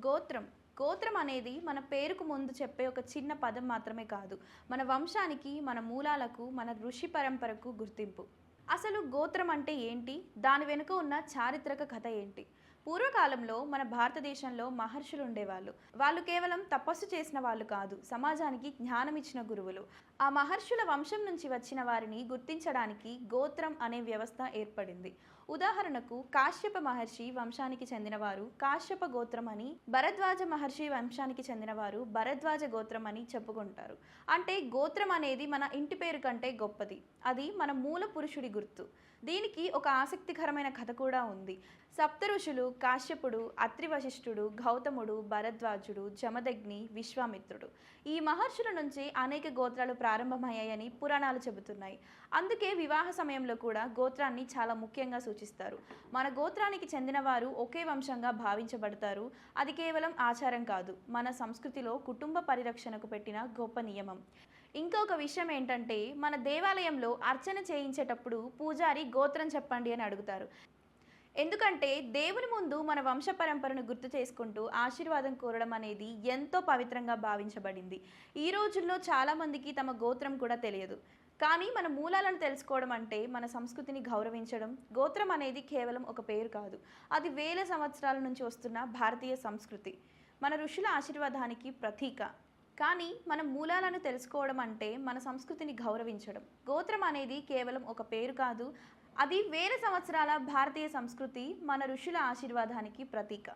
గోత్రం. గోత్రం అనేది మన పేరుకు ముందు చెప్పే ఒక చిన్న పదం మాత్రమే కాదు. మన వంశానికి, మన మూలాలకు, మన ఋషి పరంపరకు గుర్తింపు. అసలు గోత్రం అంటే ఏంటి? దాని వెనుక ఉన్న చారిత్రక కథ ఏంటి? పూర్వకాలంలో మన భారతదేశంలో మహర్షులు ఉండేవాళ్ళు. వాళ్ళు కేవలం తపస్సు చేసిన వాళ్ళు కాదు, సమాజానికి జ్ఞానం ఇచ్చిన గురువులు. ఆ మహర్షుల వంశం నుంచి వచ్చిన వారిని గుర్తించడానికి గోత్రం అనే వ్యవస్థ ఏర్పడింది. ఉదాహరణకు కాశ్యప మహర్షి వంశానికి చెందినవారు కాశ్యప గోత్రం అని, భరద్వాజ మహర్షి వంశానికి చెందినవారు భరద్వాజ గోత్రం అని చెప్పుకుంటారు. అంటే గోత్రం అనేది మన ఇంటి పేరు కంటే గొప్పది. అది మన మూల పురుషుడి గుర్తు. దీనికి ఒక ఆసక్తికరమైన కథ కూడా ఉంది. సప్త ఋషులు కాశ్యపుడు, అత్రి వశిష్ఠుడు, గౌతముడు, భరద్వాజుడు, జమదగ్ని, విశ్వామిత్రుడు, ఈ మహర్షుల నుంచి అనేక గోత్రాలు ప్రారంభమయ్యాయని పురాణాలు చెబుతున్నాయి. అందుకే వివాహ సమయంలో కూడా గోత్రాన్ని చాలా ముఖ్యంగా సూచిస్తారు. మన గోత్రానికి చెందిన వారు ఒకే వంశంగా భావించబడతారు. అది కేవలం ఆచారం కాదు, మన సంస్కృతిలో కుటుంబ పరిరక్షణకు పెట్టిన గొప్ప నియమం. ఇంకొక విషయం ఏంటంటే, మన దేవాలయంలో అర్చన చేయించేటప్పుడు పూజారి గోత్రం చెప్పండి అని అడుగుతారు. ఎందుకంటే దేవుని ముందు మన వంశ పరంపరను గుర్తు చేసుకుంటూ ఆశీర్వాదం కోరడం అనేది ఎంతో పవిత్రంగా భావించబడింది. ఈ రోజుల్లో చాలామందికి తమ గోత్రం కూడా తెలియదు. కానీ మన మూలాలను తెలుసుకోవడం అంటే మన సంస్కృతిని గౌరవించడం. గోత్రం అనేది కేవలం ఒక పేరు కాదు, అది వేల సంవత్సరాల నుంచి వస్తున్న భారతీయ సంస్కృతి, మన ఋషుల ఆశీర్వాదానికి ప్రతీక. కానీ మన మూలాలను తెలుసుకోవడం అంటే మన సంస్కృతిని గౌరవించడం. గోత్రం అనేది కేవలం ఒక పేరు కాదు, అది వేల సంవత్సరాల భారతీయ సంస్కృతి, మన ఋషుల ఆశీర్వాదానికి ప్రతీక.